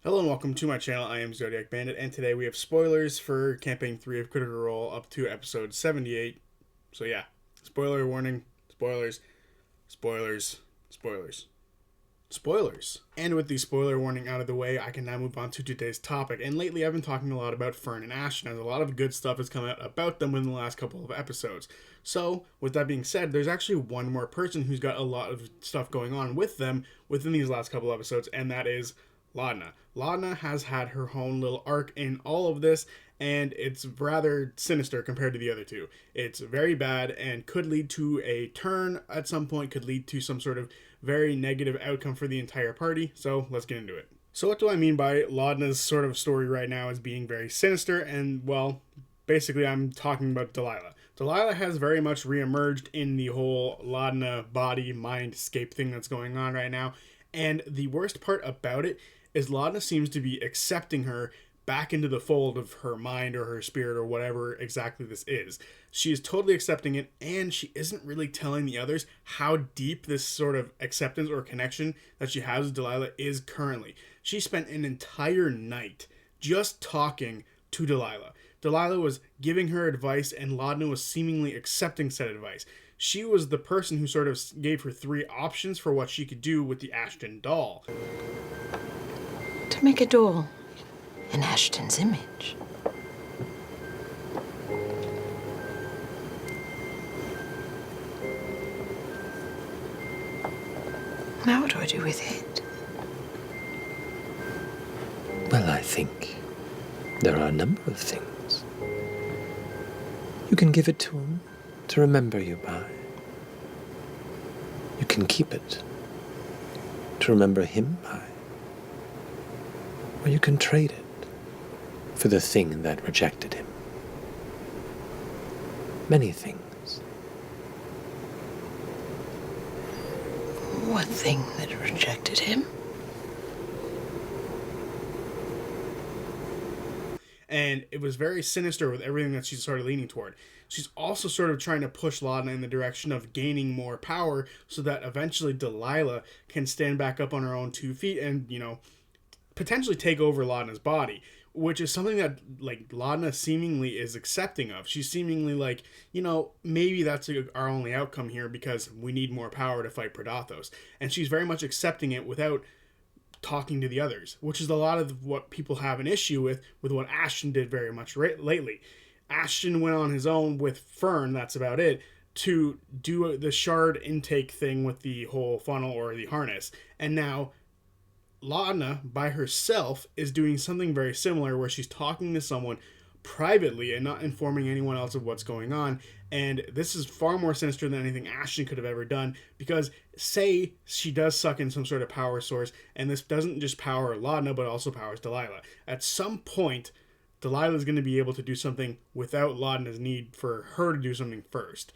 Hello and welcome to my channel. I am Zodiac Bandit, and today we have spoilers for Campaign 3 of Critical Role up to episode 78. So yeah, spoiler warning, spoilers, spoilers, spoilers, spoilers. And with the spoiler warning out of the way, I can now move on to today's topic. And lately I've been talking a lot about Fern and Ashton, as a lot of good stuff has come out about them within the last couple of episodes. So, with that being said, there's actually one more person who's got a lot of stuff going on with them within these last couple episodes, and that is Laudna. Laudna has had her own little arc in all of this, and it's rather sinister compared to the other two. It's very bad and could lead to a turn at some point, could lead to some sort of very negative outcome for the entire party. So let's get into it. So what do I mean by Laudna's sort of story right now as being very sinister? And well, basically I'm talking about Delilah. Delilah has very much reemerged in the whole Laudna body mind scape thing that's going on right now. And the worst part about it is Laudna seems to be accepting her back into the fold of her mind or her spirit or whatever exactly this is. She is totally accepting it, and she isn't really telling the others how deep this sort of acceptance or connection that she has with Delilah is currently. She spent an entire night just talking to Delilah. Delilah was giving her advice, and Laudna was seemingly accepting said advice. She was the person who sort of gave her three options for what she could do with the Ashton doll. To make a doll in Ashton's image. Now what do I do with it? Well, I think there are a number of things. You can give it to him to remember you by. You can keep it to remember him by. Or you can trade it for the thing that rejected him. Many things. What thing that rejected him? And it was very sinister with everything that she's sort of leaning toward. She's also sort of trying to push Laudna in the direction of gaining more power so that eventually Delilah can stand back up on her own 2 feet and, potentially take over Laudna's body, which is something that, like, Laudna seemingly is accepting of. She's seemingly like, maybe that's our only outcome here because we need more power to fight Predathos. And she's very much accepting it without talking to the others, which is a lot of what people have an issue with what Ashton did very much lately. Ashton went on his own with Fern, that's about it, to do the shard intake thing with the whole funnel or the harness. And now Laudna, by herself, is doing something very similar where she's talking to someone privately and not informing anyone else of what's going on. And this is far more sinister than anything Ashton could have ever done, because say she does suck in some sort of power source, and this doesn't just power Laudna, but also powers Delilah. At some point, Delilah is going to be able to do something without Laudna's need for her to do something first,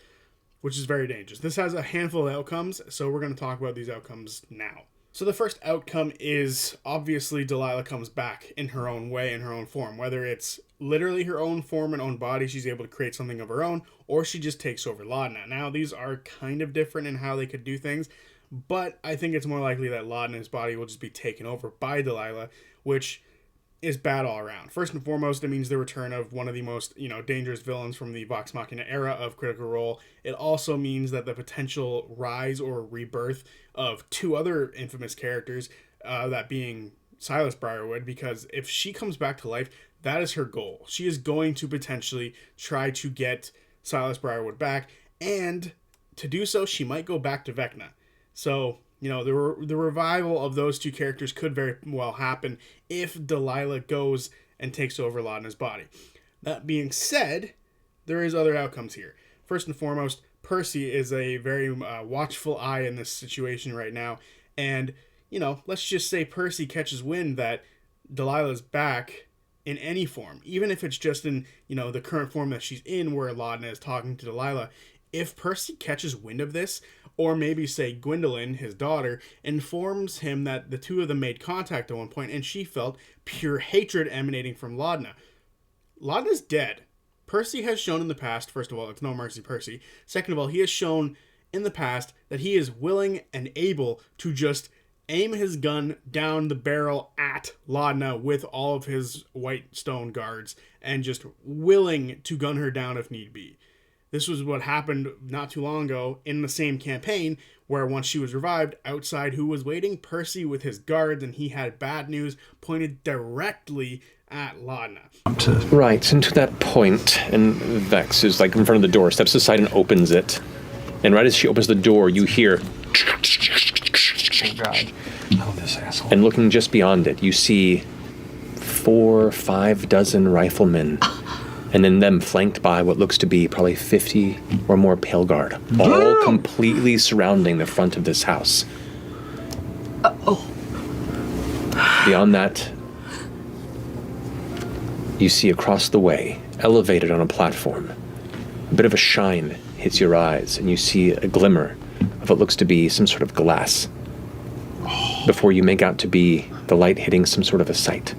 which is very dangerous. This has a handful of outcomes, so we're going to talk about these outcomes now. So the first outcome is, obviously, Delilah comes back in her own way, in her own form. Whether it's literally her own form and own body, she's able to create something of her own, or she just takes over Laudna. Now, these are kind of different in how they could do things, but I think it's more likely that Laudna's body will just be taken over by Delilah, which is bad all around. First and foremost, it means the return of one of the most, dangerous villains from the Vox Machina era of Critical Role. It also means that the potential rise or rebirth of two other infamous characters, that being Silas Briarwood, because if she comes back to life, that is her goal. She is going to potentially try to get Silas Briarwood back, and to do so, she might go back to Vecna. So, the revival of those two characters could very well happen if Delilah goes and takes over Laudna's body. That being said, there is other outcomes here. First and foremost, Percy is a very watchful eye in this situation right now. And, let's just say Percy catches wind that Delilah's back in any form, even if it's just in, the current form that she's in where Laudna is talking to Delilah. If Percy catches wind of this, or maybe, say, Gwendolyn, his daughter, informs him that the two of them made contact at one point and she felt pure hatred emanating from Laudna. Laudna's dead. Percy has shown in the past, first of all, it's no mercy Percy. Second of all, he has shown in the past that he is willing and able to just aim his gun down the barrel at Laudna with all of his white stone guards and just willing to gun her down if need be. This was what happened not too long ago in the same campaign where once she was revived, outside who was waiting? Percy with his guards, and he had bad news pointed directly at Laudna. Right, and to that point, and Vex is like in front of the door, steps aside and opens it. And right as she opens the door, you hear... Oh, God. Oh, this asshole. And looking just beyond it, you see 4 or 5 dozen riflemen, and then them flanked by what looks to be probably 50 or more Pale Guard, all completely surrounding the front of this house. Beyond that, you see across the way, elevated on a platform, a bit of a shine hits your eyes, and you see a glimmer of what looks to be some sort of glass, before you make out to be the light hitting some sort of a sight,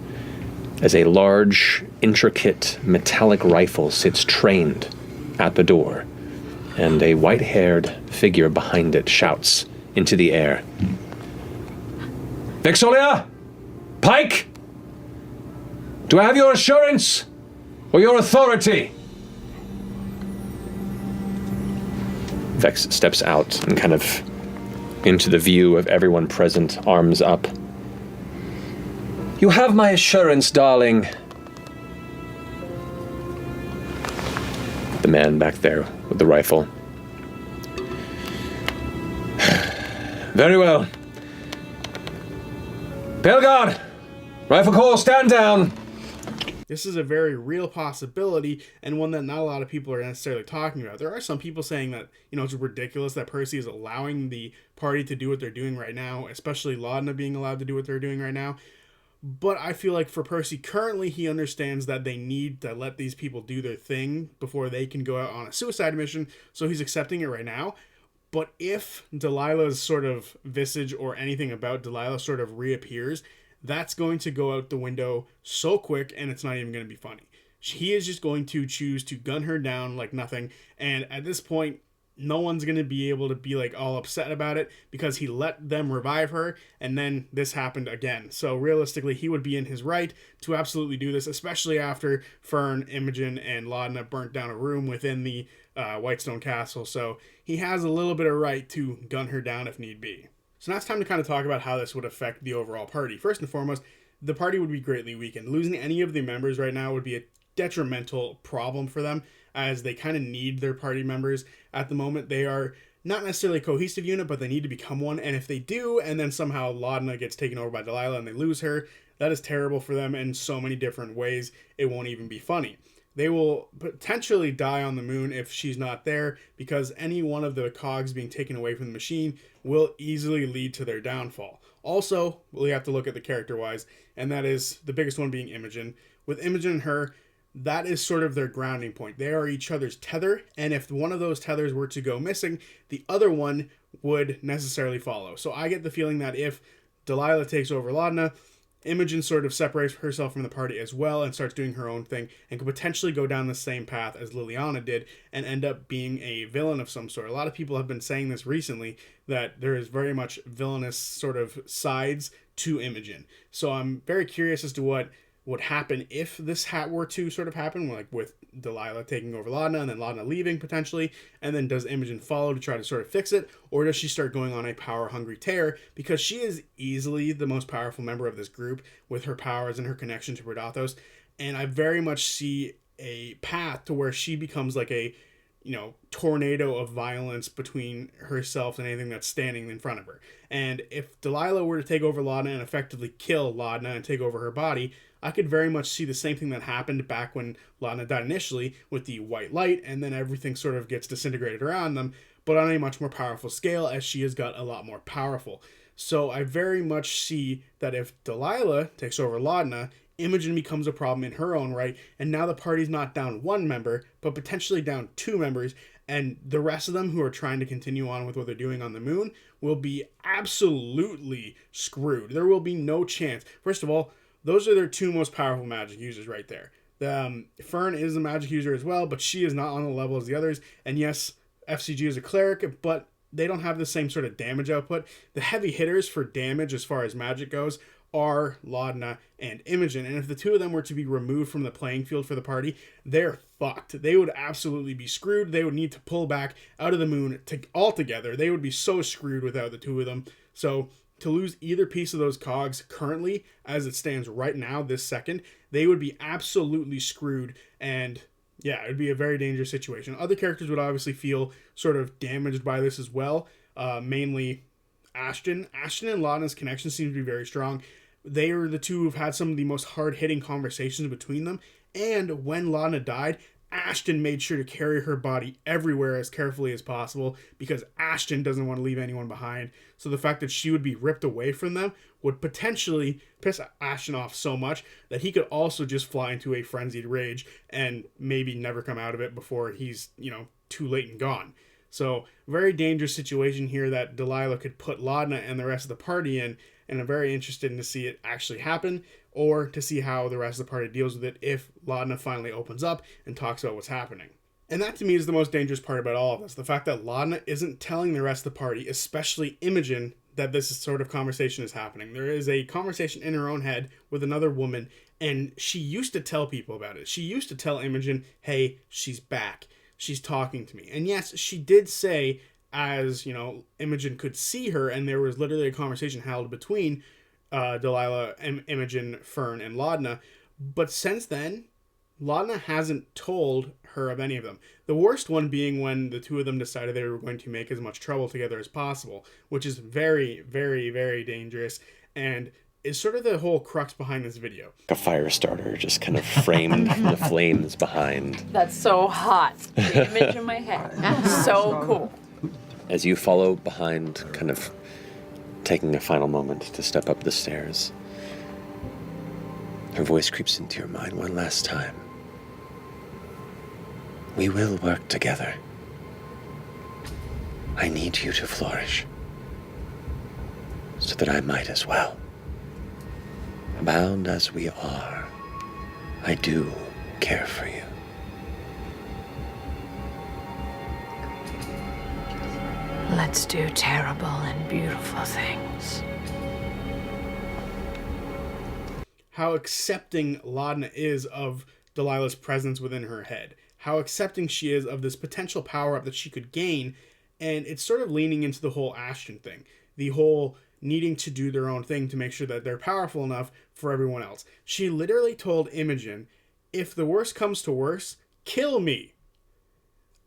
as a large, intricate, metallic rifle sits trained at the door, and a white-haired figure behind it shouts into the air. Vexolia! Pike! Do I have your assurance or your authority? Vex steps out and kind of into the view of everyone present, arms up. You have my assurance, darling. The man back there with the rifle. Very well. Pale Guard! Rifle Corps, stand down! This is a very real possibility, and one that not a lot of people are necessarily talking about. There are some people saying that, it's ridiculous that Percy is allowing the party to do what they're doing right now, especially Laudna being allowed to do what they're doing right now. But I feel like for Percy, currently he understands that they need to let these people do their thing before they can go out on a suicide mission, so he's accepting it right now. But if Delilah's sort of visage or anything about Delilah sort of reappears, that's going to go out the window so quick, and it's not even going to be funny. He is just going to choose to gun her down like nothing, and at this point, no one's going to be able to be like all upset about it because he let them revive her, and then this happened again. So realistically, he would be in his right to absolutely do this, especially after Fern, Imogen, and Laudna burnt down a room within the Whitestone Castle. So he has a little bit of right to gun her down if need be. So now it's time to kind of talk about how this would affect the overall party. First and foremost, the party would be greatly weakened. Losing any of the members right now would be a detrimental problem for them, as they kind of need their party members at the moment. They are not necessarily a cohesive unit, but they need to become one. And if they do, and then somehow Laudna gets taken over by Delilah and they lose her, that is terrible for them in so many different ways. It won't even be funny. They will potentially die on the moon if she's not there, because any one of the cogs being taken away from the machine will easily lead to their downfall. Also, we have to look at the character-wise, and that is the biggest one being Imogen. With Imogen and her, that is sort of their grounding point. They are each other's tether, and if one of those tethers were to go missing, the other one would necessarily follow. So I get the feeling that if Delilah takes over Laudna, Imogen sort of separates herself from the party as well and starts doing her own thing, and could potentially go down the same path as Liliana did and end up being a villain of some sort. A lot of people have been saying this recently, that there is very much villainous sort of sides to Imogen. So I'm very curious as to what would happen if this were to sort of happen, like with Delilah taking over Laudna and then Laudna leaving potentially, and then does Imogen follow to try to sort of fix it, or does she start going on a power-hungry tear, because she is easily the most powerful member of this group with her powers and her connection to Predathos, and I very much see a path to where she becomes like a tornado of violence between herself and anything that's standing in front of her. And if Delilah were to take over Laudna and effectively kill Laudna and take over her body, I could very much see the same thing that happened back when Laudna died initially with the white light, and then everything sort of gets disintegrated around them, but on a much more powerful scale, as she has got a lot more powerful. So I very much see that if Delilah takes over Laudna, Imogen becomes a problem in her own right, and now the party's not down one member, but potentially down 2 members, and the rest of them who are trying to continue on with what they're doing on the moon will be absolutely screwed. There will be no chance. First of all, those are their 2 most powerful magic users right there. Fern is a magic user as well, but she is not on the level as the others. And yes, FCG is a cleric, but they don't have the same sort of damage output. The heavy hitters for damage as far as magic goes are Laudna and Imogen, and if the two of them were to be removed from the playing field for the party, they're fucked. They would absolutely be screwed. They would need to pull back out of the moon altogether. They would be so screwed without the two of them. So to lose either piece of those cogs currently, as it stands right now, this second, they would be absolutely screwed, and yeah, it would be a very dangerous situation. Other characters would obviously feel sort of damaged by this as well, mainly Ashton. Ashton and Laudna's connection seems to be very strong. They are the two who've had some of the most hard-hitting conversations between them, and when Laudna died, Ashton made sure to carry her body everywhere as carefully as possible because Ashton doesn't want to leave anyone behind. So the fact that she would be ripped away from them would potentially piss Ashton off so much that he could also just fly into a frenzied rage and maybe never come out of it before he's, too late and gone. So very dangerous situation here that Delilah could put Laudna and the rest of the party in, and I'm very interested in to see it actually happen, or to see how the rest of the party deals with it if Laudna finally opens up and talks about what's happening. And that to me is the most dangerous part about all of this, the fact that Laudna isn't telling the rest of the party, especially Imogen, that this sort of conversation is happening. There is a conversation in her own head with another woman, and she used to tell people about it. She used to tell Imogen, hey, she's back. She's talking to me. And yes, she did say, as, Imogen could see her, and there was literally a conversation held between Delilah, Imogen, Fern, and Laudna. But since then, Laudna hasn't told her of any of them. The worst one being when the two of them decided they were going to make as much trouble together as possible, which is very, very, very dangerous, and is sort of the whole crux behind this video. A fire starter just kind of framed in the flames behind. That's so hot. The image in my head. So cool. As you follow behind, kind of taking a final moment to step up the stairs, her voice creeps into your mind one last time. We will work together. I need you to flourish, so that I might as well. Bound as we are, I do care for you. Let's do terrible and beautiful things. How accepting Laudna is of Delilah's presence within her head. How accepting she is of this potential power-up that she could gain. And it's sort of leaning into the whole Ashton thing. The whole needing to do their own thing to make sure that they're powerful enough for everyone else. She literally told Imogen, if the worst comes to worst, kill me.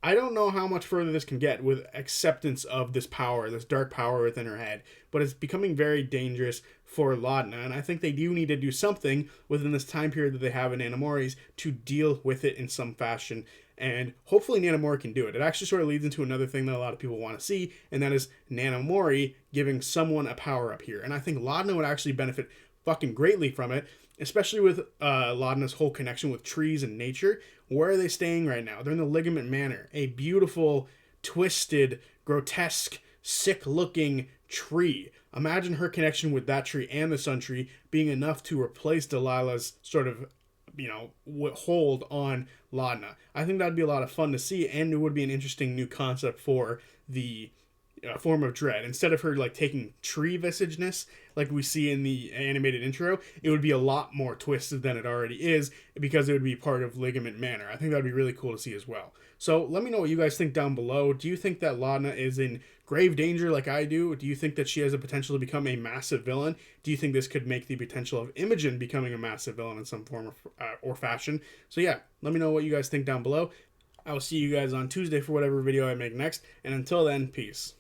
I don't know how much further this can get with acceptance of this power, this dark power within her head, but it's becoming very dangerous for Laudna, and I think they do need to do something within this time period that they have in Anamori's to deal with it in some fashion, and hopefully Nanamori can do it. It actually sort of leads into another thing that a lot of people want to see, and that is Nanamori giving someone a power up here, and I think Laudna would actually benefit fucking greatly from it, especially with Laudna's whole connection with trees and nature. Where are they staying right now? They're in the Ligament Manor, a beautiful, twisted, grotesque, sick-looking tree. Imagine her connection with that tree and the Sun Tree being enough to replace Delilah's sort of, hold on Laudna. I think that'd be a lot of fun to see, and it would be an interesting new concept for the form of dread. Instead of her taking tree visageness like we see in the animated intro, it would be a lot more twisted than it already is because it would be part of Ligament Manor. I think that'd be really cool to see as well. So let me know what you guys think down below. Do you think that Laudna is in grave danger like I do? Do you think that she has a potential to become a massive villain? Do you think this could make the potential of Imogen becoming a massive villain in some form or fashion? So yeah, let me know what you guys think down below. I will see you guys on Tuesday for whatever video I make next. And until then, peace.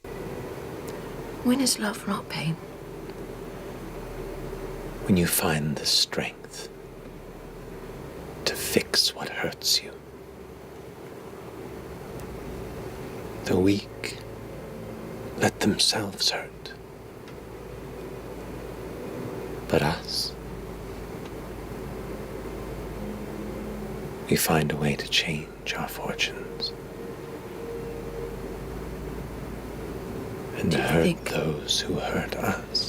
When is love not pain? When you find the strength to fix what hurts you. The weak let themselves hurt. But us, we find a way to change our fortunes and Do you hurt think those who hurt us.